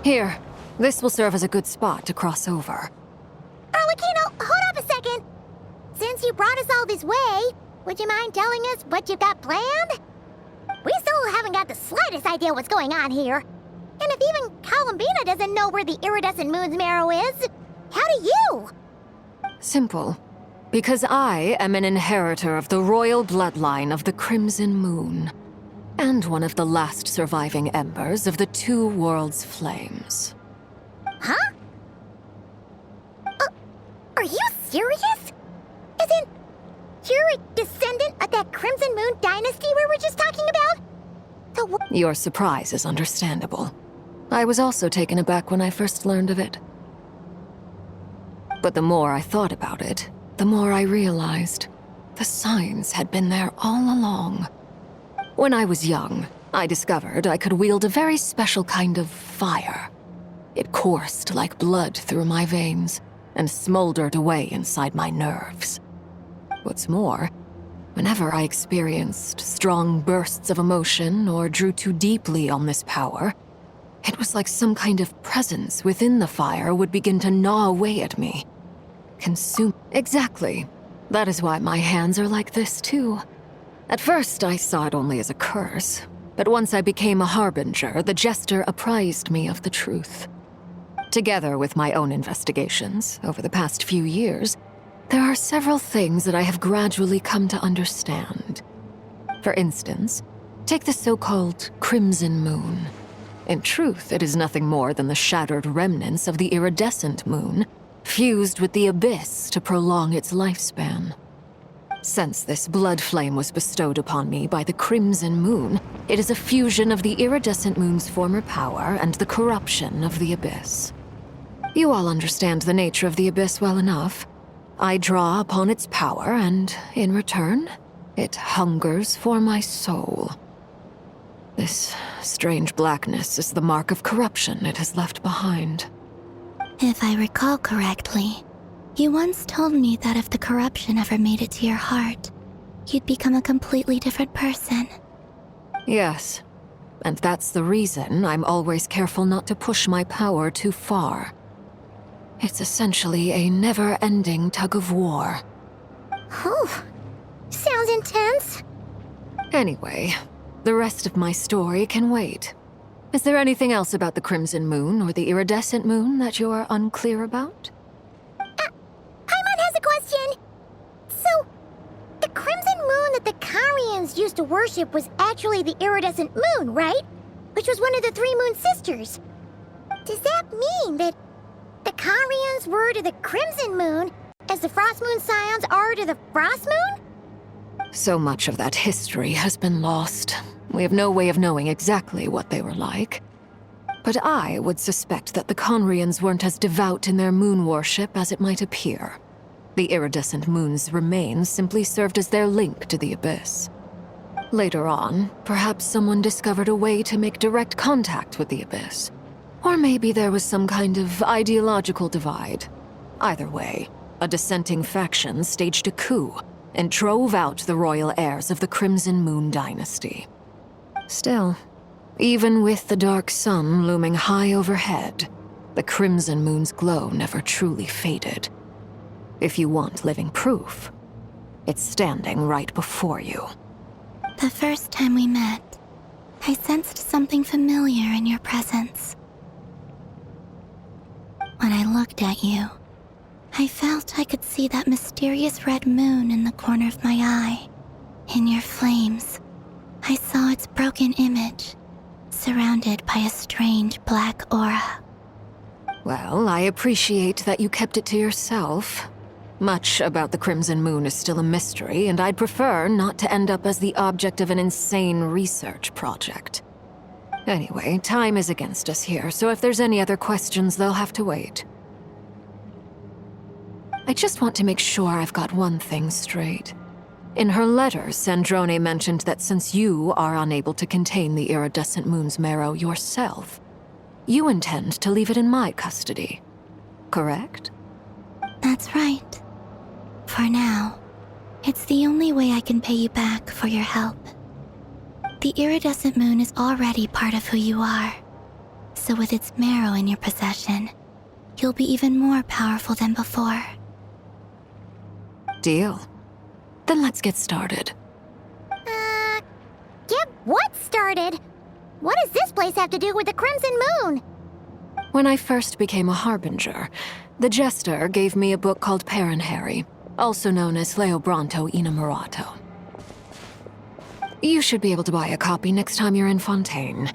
Here, this will serve as a good spot to cross over. Arlecchino, hold up a second. Since you brought us all this way, would you mind telling us what you've got planned? We still haven't got the slightest idea what's going on here. And if even Columbina doesn't know where the iridescent moon's marrow is, how do you? Simple. Because I am an inheritor of the royal bloodline of the Crimson Moon, and one of the last surviving embers of the Two Worlds' flames. Huh? Are you serious? Isn't you're a descendant of that Crimson Moon dynasty we were just talking about? So Your surprise is understandable. I was also taken aback when I first learned of it. But the more I thought about it, the more I realized the signs had been there all along. When I was young, I discovered I could wield a very special kind of fire. It coursed like blood through my veins and smoldered away inside my nerves. What's more, whenever I experienced strong bursts of emotion or drew too deeply on this power, it was like some kind of presence within the fire would begin to gnaw away at me. Consume. Exactly. That is why my hands are like this, too. At first, I saw it only as a curse, but once I became a harbinger, the jester apprised me of the truth. Together with my own investigations over the past few years, there are several things that I have gradually come to understand. For instance, take the so-called Crimson Moon. In truth, it is nothing more than the shattered remnants of the iridescent moon, fused with the abyss to prolong its lifespan. Since this blood flame was bestowed upon me by the Crimson Moon, it is a fusion of the iridescent moon's former power and the corruption of the abyss. You all understand the nature of the abyss well enough. I draw upon its power, and in return, it hungers for my soul. This strange blackness is the mark of corruption it has left behind. If I recall correctly, you once told me that if the corruption ever made it to your heart, you'd become a completely different person. Yes, and that's the reason I'm always careful not to push my power too far. It's essentially a never-ending tug-of-war. Whew. Sounds intense. Anyway, the rest of my story can wait. Is there anything else about the Crimson Moon or the Iridescent Moon that you're unclear about? Paimon has a question. So, the Crimson Moon that the Carians used to worship was actually the Iridescent Moon, right? Which was one of the three Moon Sisters. Does that mean that the Carians were to the Crimson Moon as the Frost Moon Scions are to the Frost Moon? So much of that history has been lost. We have no way of knowing exactly what they were like. But I would suspect that the Conrians weren't as devout in their moon worship as it might appear. The iridescent moon's remains simply served as their link to the abyss. Later on, perhaps someone discovered a way to make direct contact with the abyss. Or maybe there was some kind of ideological divide. Either way, a dissenting faction staged a coup and drove out the royal heirs of the Crimson Moon dynasty. Still, even with the dark sun looming high overhead, the Crimson Moon's glow never truly faded. If you want living proof, it's standing right before you. The first time we met, I sensed something familiar in your presence. When I looked at you, I felt I could see that mysterious red moon in the corner of my eye. In your flames, I saw its broken image, surrounded by a strange black aura. Well, I appreciate that you kept it to yourself. Much about the Crimson Moon is still a mystery, and I'd prefer not to end up as the object of an insane research project. Anyway, time is against us here, so if there's any other questions, they'll have to wait. I just want to make sure I've got one thing straight. In her letter, Sandrone mentioned that since you are unable to contain the iridescent moon's marrow yourself, you intend to leave it in my custody, correct? That's right. For now, it's the only way I can pay you back for your help. The iridescent moon is already part of who you are, So with its marrow in your possession, you'll be even more powerful than before. Deal. Then let's get started. Get what started? What does this place have to do with the Crimson Moon? When I first became a harbinger, the Jester gave me a book called Harry, also known as Leobranto Inamorato. You should be able to buy a copy next time you're in Fontaine.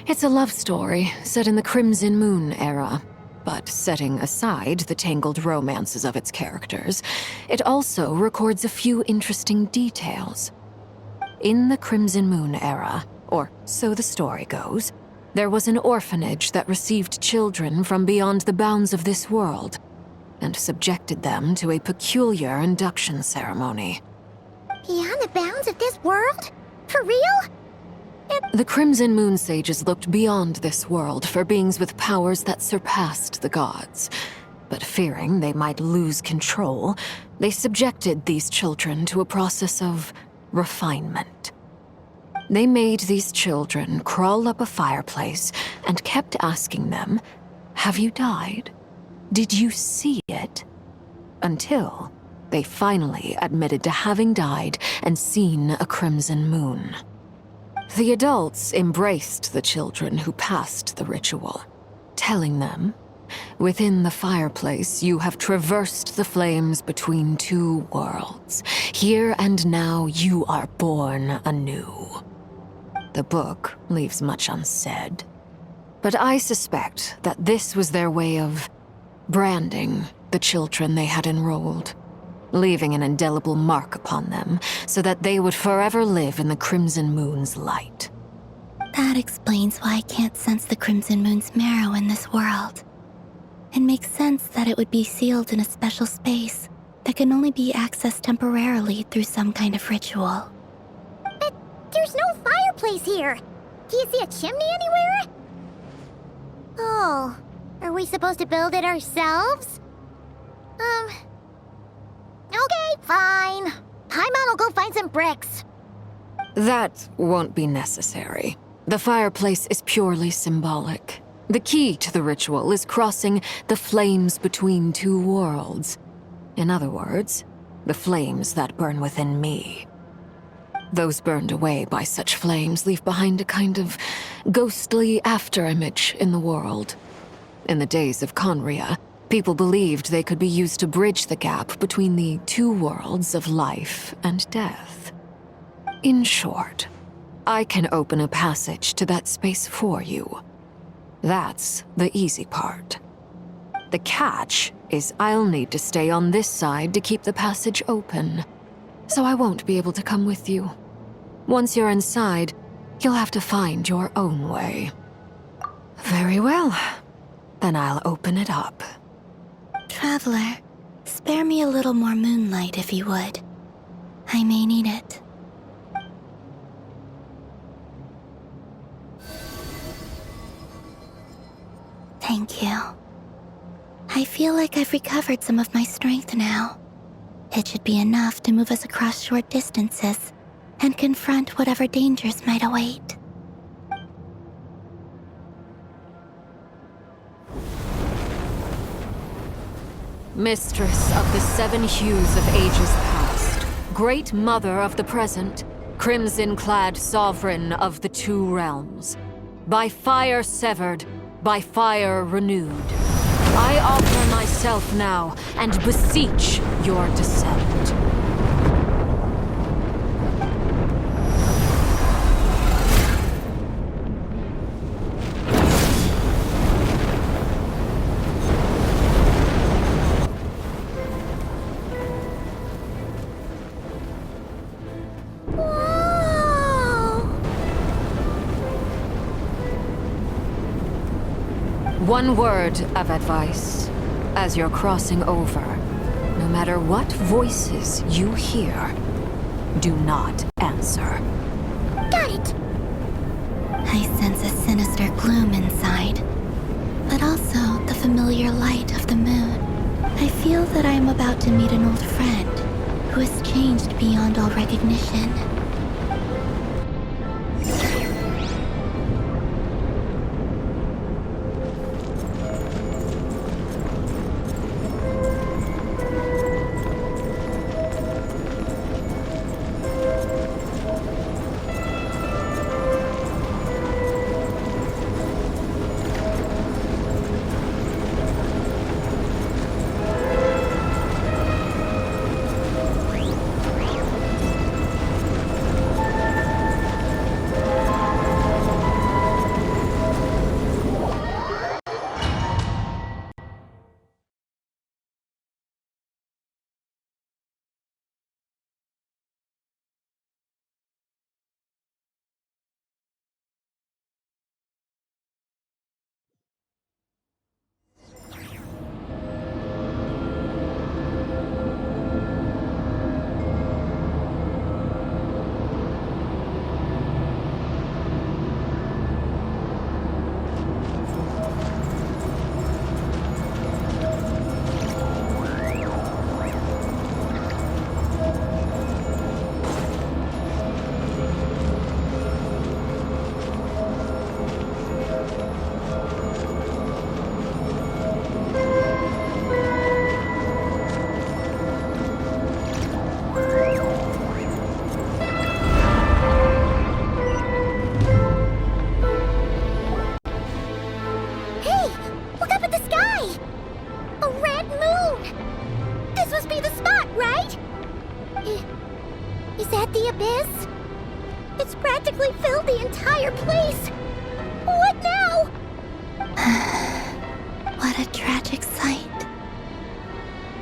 It's a love story set in the Crimson Moon era, but setting aside the tangled romances of its characters, it also records a few interesting details. In the Crimson Moon era, or so the story goes, there was an orphanage that received children from beyond the bounds of this world, and subjected them to a peculiar induction ceremony. Beyond the bounds of this world? For real? The Crimson Moon sages looked beyond this world for beings with powers that surpassed the gods. But fearing they might lose control, they subjected these children to a process of refinement. They made these children crawl up a fireplace and kept asking them, "Have you died? Did you see it?" Until they finally admitted to having died and seen a crimson moon. The adults embraced the children who passed the ritual, telling them, "Within the fireplace, you have traversed the flames between two worlds. Here and now, you are born anew." The book leaves much unsaid, but I suspect that this was their way of branding the children they had enrolled, leaving an indelible mark upon them so that they would forever live in the Crimson Moon's light. That explains why I can't sense the Crimson Moon's marrow in this world. It makes sense that it would be sealed in a special space that can only be accessed temporarily through some kind of ritual. But there's no fireplace here. Do you see a chimney anywhere? Oh, are we supposed to build it ourselves? Okay, fine. Paimon will go find some bricks. That won't be necessary. The fireplace is purely symbolic. The key to the ritual is crossing the flames between two worlds. In other words, the flames that burn within me. Those burned away by such flames leave behind a kind of ghostly afterimage in the world. In the days of Conria, people believed they could be used to bridge the gap between the two worlds of life and death. In short, I can open a passage to that space for you. That's the easy part. The catch is I'll need to stay on this side to keep the passage open, so I won't be able to come with you. Once you're inside, you'll have to find your own way. Very well. Then I'll open it up. Traveler, spare me a little more moonlight if you would. I may need it. Thank you. I feel like I've recovered some of my strength now. It should be enough to move us across short distances and confront whatever dangers might await. Mistress of the seven hues of ages past, great mother of the present, crimson-clad sovereign of the two realms, by fire severed, by fire renewed, I offer myself now and beseech your descent. One word of advice. As you're crossing over, no matter what voices you hear, do not answer. Got it. I sense a sinister gloom inside, but also the familiar light of the moon. I feel that I am about to meet an old friend who has changed beyond all recognition. Is that the abyss? It's practically filled the entire place. What now? What a tragic sight.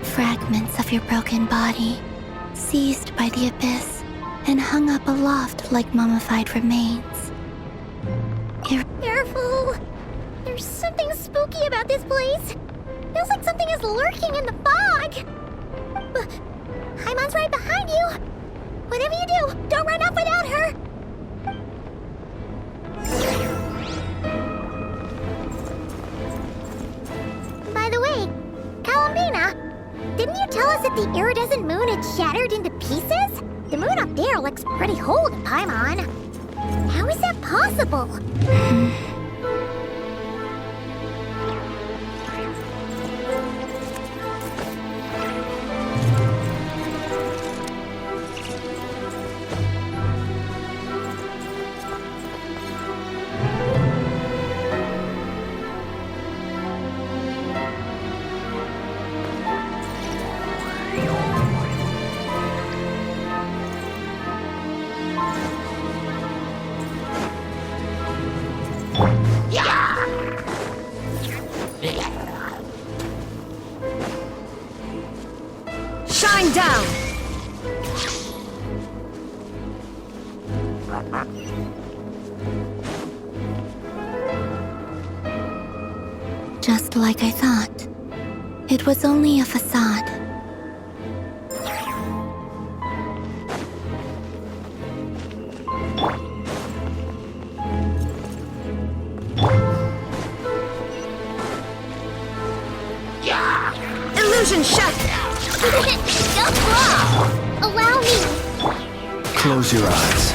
Fragments of your broken body, seized by the abyss and hung up aloft like mummified remains. Careful! There's something spooky about this place. Feels like something is lurking in the fog. But Haimon's right behind you. Whatever you do, don't run off without her. By the way, Columbina, didn't you tell us that the iridescent moon had shattered into pieces? The moon up there looks pretty whole to Paimon. How is that possible? Shine down! Just like I thought. It was only a facade. Illusion shut! Don't blow! Allow me! Close your eyes.